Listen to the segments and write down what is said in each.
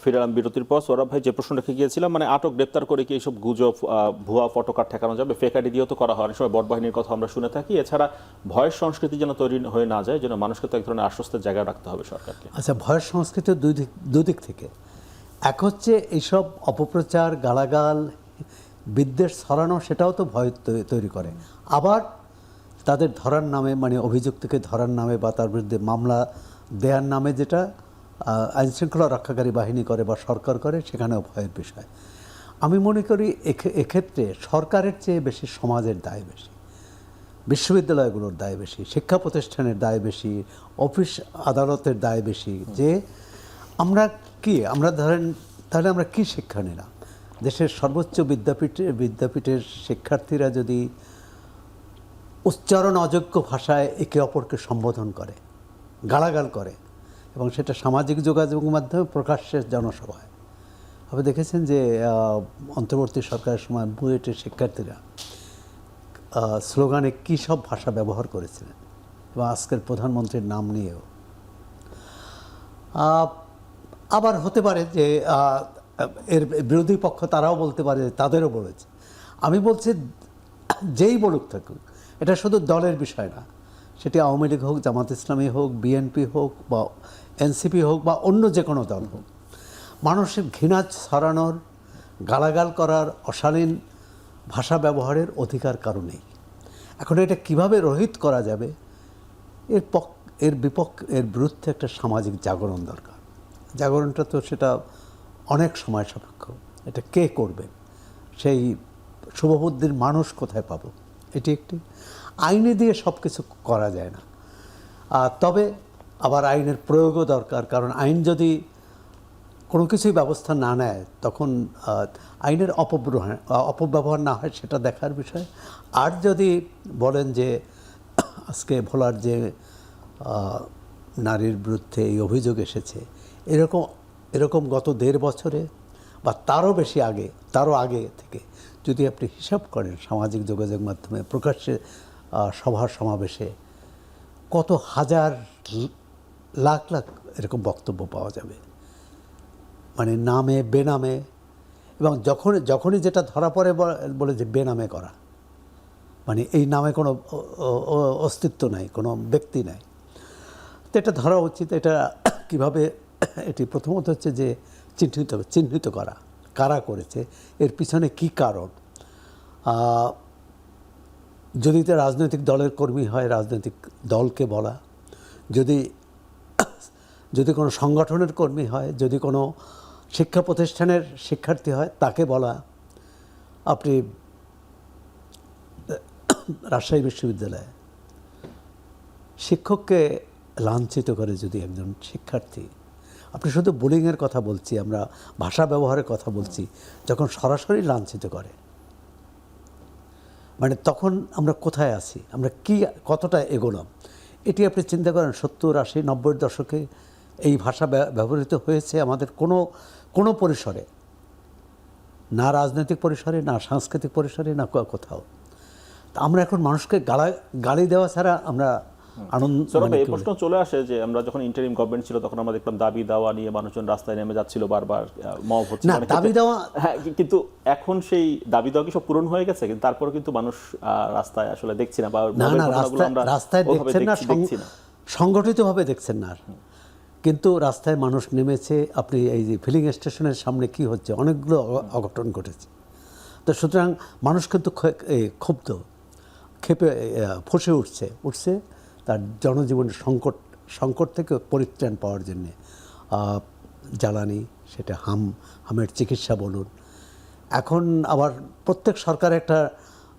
ফিরলাম বিরতির পর। সৌরভ ভাই, যে প্রশ্ন রেখে গিয়েছিলাম, মানে আটক গ্রেপ্তার করে কি এইসব গুজব, ভুয়া ফটোকার্ড ঠেকানো যাবে? ফেক আইডি দিয়েও তো করা হয়, অনেক সময় বট বাহিনীর কথা আমরা শুনে থাকি। এছাড়া ভয়ের সংস্কৃতি যেন তৈরি হয়ে না যায়, যেন মানুষকে তো এক ধরনের আশ্বস্তের জায়গায় রাখতে হবে সরকারকে। আচ্ছা, ভয়ের সংস্কৃতি দুদিক থেকে। এক হচ্ছে এইসব অপপ্রচার, গালাগাল, বিদ্বেষ ছড়ানো, সেটাও তো ভয় তৈরি করে। আবার তাদের ধরার নামে, মানে অভিযুক্তকে ধরার নামে বা তার বিরুদ্ধে মামলা দেওয়ার নামে যেটা আইনশৃঙ্খলা রক্ষাকারী বাহিনী করে বা সরকার করে, সেখানেও ভয়ের বিষয়। আমি মনে করি এক্ষেত্রে সরকারের চেয়ে বেশি সমাজের দায় বেশি, বিশ্ববিদ্যালয়গুলোর দায় বেশি, শিক্ষা প্রতিষ্ঠানের দায় বেশি, অফিস আদালতের দায় বেশি। যে আমরা ধরেন, তাহলে আমরা কি শিক্ষা নিলাম? দেশের সর্বোচ্চ বিদ্যাপীঠের শিক্ষার্থীরা যদি উচ্চারণ অযোগ্য ভাষায় একে অপরকে সম্বোধন করে, গালাগাল করে, এবং সেটা সামাজিক যোগাযোগ মাধ্যমে প্রকাশ্যে জনসভায়। আপনি দেখেছেন যে অন্তর্বর্তী সরকারের সময় বুয়েটের শিক্ষার্থীরা স্লোগানে কী সব ভাষা ব্যবহার করেছিলেন, এবং আজকের প্রধানমন্ত্রীর নাম নিয়েও। আবার হতে পারে যে এর বিরোধী পক্ষ তারাও বলতে পারে, তাদেরও বলেছে। আমি বলছি, যেই বলুক থাকুক, এটা শুধু দলের বিষয় না, সেটি আওয়ামী লীগ হোক, জামাত ইসলামী হোক, বিএনপি হোক বা এনসিপি হোক বা অন্য যে কোনো দল হোক, মানুষের ঘৃণা ছড়ানোর, গালাগাল করার, অশালীন ভাষা ব্যবহারের অধিকার কারণেই। এখন এটা কিভাবে রহিত করা যাবে, এর বিরুদ্ধে একটা সামাজিক জাগরণ দরকার। জাগরণটা তো সেটা অনেক সময় সাপেক্ষ। এটা কে করবে? সেই শুভবুদ্ধির মানুষ কোথায় পাবো? এটি একটি। আইনে দিয়ে সব কিছু করা যায় না, তবে আবার আইনের প্রয়োগও দরকার। কারণ আইন যদি কোনো কিছুই ব্যবস্থা না নেয়, তখন আইনের অপব্যবহার না হয়, সেটা দেখার বিষয়। আর যদি বলেন যে আজকে ভোলার যে নারীর বিরুদ্ধে এই অভিযোগ এসেছে, এরকম গত 1.5 বছরে বা তারও আগে থেকে যদি আপনি হিসাব করেন, সামাজিক যোগাযোগ মাধ্যমে প্রকাশ্যে সভা সমাবেশে কত হাজার লাখ লাখ এরকম বক্তব্য পাওয়া যাবে, মানে নামে বেনামে। এবং যখনই যেটা ধরা পড়ে বলে যে বেনামে করা, মানে এই নামে কোনো অস্তিত্ব নাই, কোনো ব্যক্তি নাই। তো এটা ধরা উচিত। এটা কিভাবে, এটি প্রথমত হচ্ছে যে চিহ্নিত করা, কারা করেছে, এর পিছনে কি কারণ। যদি তো রাজনৈতিক দলের কর্মী হয়, রাজনৈতিক দলকে বলা, যদি কোনো সংগঠনের কর্মী হয়, যদি কোনো শিক্ষা প্রতিষ্ঠানের শিক্ষার্থী হয়, তাকে বলা। আপনি রাজশাহী বিশ্ববিদ্যালয়ে শিক্ষককে লাঞ্ছিত করে যদি একজন শিক্ষার্থী, আপনি শুধু বুলিংয়ের কথা বলছি, আমরা ভাষা ব্যবহারের কথা বলছি, যখন সরাসরি লাঞ্ছিত করে, মানে তখন আমরা কোথায় আছি, আমরা কতটা এগোলাম? এটি আপনি চিন্তা করেন। 70, 80, 90 দশকে এই ভাষা ব্যবহৃত হয়েছে আমাদের কোনো পরিসরে, না রাজনৈতিক পরিসরে, না সাংস্কৃতিক পরিসরে, না কোথাও। তা আমরা এখন মানুষকে গালি দেওয়া ছাড়া আমরা এই প্রশ্ন চলে আসে যে আমরা যখন ইন্টারিম গভর্নমেন্ট ছিল, তখন আমরা দেখলাম দাবি দাওয়া নিয়ে মানুষজন রাস্তায় নেমে যাচ্ছিল, বারবার মব হচ্ছে, দাবি দেওয়া। হ্যাঁ, কিন্তু এখন সেই দাবি দেওয়া কি সব পূরণ হয়ে গেছে? কিন্তু তারপরে কিন্তু মানুষ রাস্তায় আসলে দেখছি না, বা রাস্তায় দেখছেন না, সংগঠিতভাবে দেখছেন না। কিন্তু রাস্তায় মানুষ নেমেছে। আপনি এই যে ফিলিং স্টেশনের সামনে কি হচ্ছে, অনেকগুলো অঘটন ঘটেছে। তো সুতরাং মানুষ কিন্তু ক্ষুব্ধ, ক্ষেপে ফসে উঠছে তার জনজীবনের সংকট থেকে পরিত্রাণ পাওয়ার জন্যে। জ্বালানি, সেটা হামের চিকিৎসা বলুন। এখন আবার প্রত্যেক সরকারের একটা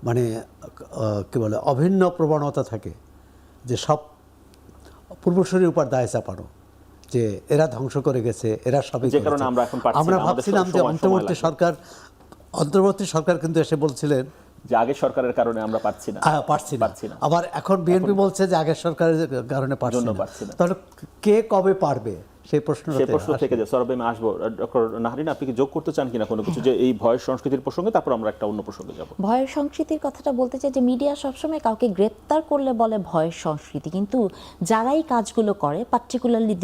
মানে কী বলে, অভিন্ন প্রবণতা থাকে যে সব পূর্বসূরির উপর দায় চাপানো, যে এরা ধ্বংস করে গেছে, এরা সবই। আমরা ভাবছিলাম যে অন্তর্বর্তী সরকার কিন্তু এসে বলছিলেন যে আগের সরকারের কারণে আমরা পারছি না। আবার এখন বিএনপি বলছে যে আগের সরকারের কারণে পারছি না। তাহলে কে কবে পারবে সেই প্রশ্নটা সেই প্রশ্ন থেকে যে সরবে আমি আসবো। ডক্টর নাহরিন, আপনি কি যোগ করতে চান কিনা কোনো কিছু, যে এই ভয়ের সংস্কৃতির প্রসঙ্গে, তারপর আমরা একটা অন্য প্রসঙ্গে যাব। ভয়ের সংস্কৃতির কথাটা বলতে চাই যে মিডিয়া সবসময় কাউকে গ্রেপ্তার করলে বলে ভয়ের সংস্কৃতি, কিন্তু যারাই কাজগুলো করে পার্টিকুলারলি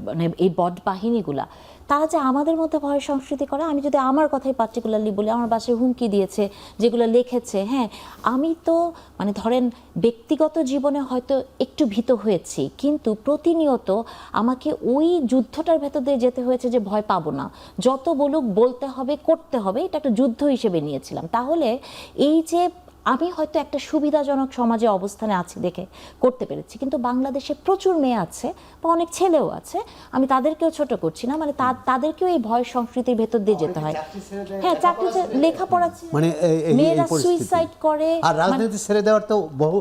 মানে এই বড বাহিনীগুলা, তারা যে আমাদের মধ্যে ভয়ের সংস্কৃতি করে, আমি যদি আমার কথাই পার্টিকুলারলি বলি, আমার বাসায় হুমকি দিয়েছে, যেগুলো লিখেছে, হ্যাঁ আমি তো মানে ধরেন ব্যক্তিগত জীবনে হয়তো একটু ভীত হয়েছি, কিন্তু প্রতিনিয়ত আমাকে ওই যুদ্ধটার ভেতর দিয়ে যেতে হয়েছে যে ভয় পাবো না, যত বলুক বলতে হবে, করতে হবে, এটা একটা যুদ্ধ হিসেবে নিয়েছিলাম। তাহলে এই যে আমি হয়তো একটা সুবিধাজনক সমাজে অবস্থানে আছি দেখে করতে পেরেছি, কিন্তু বাংলাদেশে প্রচুর মেয়ে আছে বা অনেক ছেলেও আছে, আমি তাদেরকেও ছোট করছি না, মানে তাদেরকেও এই ভয় সংস্কৃতির ভেতর দিয়ে যেতে হয়। হ্যাঁ, চাকরি লেখাপড়া, মানে মেয়েরা সুইসাইড করে, আর রাজনীতি ছেড়ে দেওয়ার তো বহু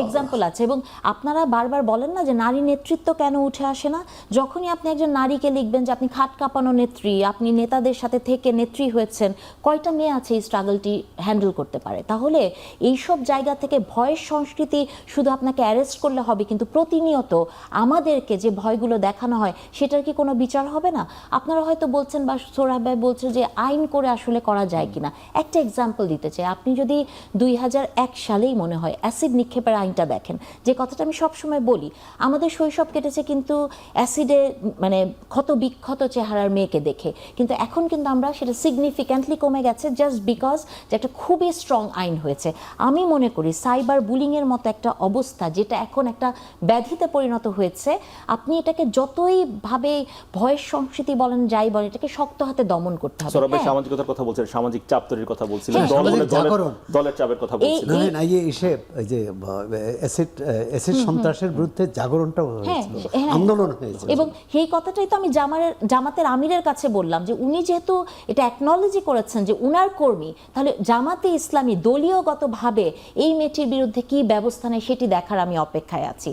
এক্সাম্পল আছে। এবং আপনারা বারবার বলেন না যে নারী নেতৃত্ব কেন উঠে আসে না, যখনই আপনি একজন নারীকে লিখবেন যে আপনি খাট কাঁপানো নেত্রী, আপনি নেতাদের সাথে থেকে নেত্রী হয়েছেন, কয়টা মেয়ে আছে এই স্ট্রাগলটি হ্যান্ডেল করতে পারে? তাহলে এইসব জায়গা থেকে ভয়ের সংস্কৃতি শুধু আপনাকে অ্যারেস্ট করলে হবে, কিন্তু প্রতিনিয়ত আমাদেরকে যে ভয়গুলো দেখানো হয় সেটার কি কোনো বিচার হবে না? আপনারা হয়তো বলছেন বা সোহরাব ভাই বলছে যে আইন করে আসলে করা যায় কিনা। একটা এক্সাম্পল দিতে চাই, আপনি যদি 2001 সালেই মনে হয় অ্যাসিড নিক্ষেপের আইনটা দেখেন, যে কথাটা আমি সবসময় বলি, আমাদের শৈশব কেটেছে কিন্তু অ্যাসিডে মানে ক্ষত বিক্ষত চেহারার মেয়েকে দেখে, কিন্তু এখন কিন্তু আমরা সেটা সিগনিফিক্যান্টলি কমে গেছে, জাস্ট বিকজ যে একটা খুবই স্ট্রং আইন হয়েছে। আমি মনে করি সাইবার বুলিং এর মতো একটা অবস্থা, যেটা এখন একটা ব্যাধিতে পরিণত হয়েছে, আপনি এটাকে যতই ভাবে ভয়ের সংস্কৃতি বলেন যাই বলেন, এটাকে শক্ত হাতে দমন করতে হবে। সরবে সামাজিকতার কথা বলছেন, সামাজিক চাপ তৈরির কথা বলছিলেন, জাগরণ, দলের চাপের কথা বলছিলেন। না এই যে অ্যাসিড সন্ত্রাসের বিরুদ্ধে জাগরণটা হয়েছিল, আন্দোলন হয়েছিল, এবং এই কথাটাই তো আমি জামাতের আমিরের কাছে বললাম যে উনি যেহেতু এটা অ্যাকনলেজই করেছেন যে উনার কর্মী, তাহলে জামাতে ইসলামী দলীয়গতভাবে এই মেয়েটির বিরুদ্ধে কি ব্যবস্থা নেয় সেটি দেখার আমি অপেক্ষায় আছি।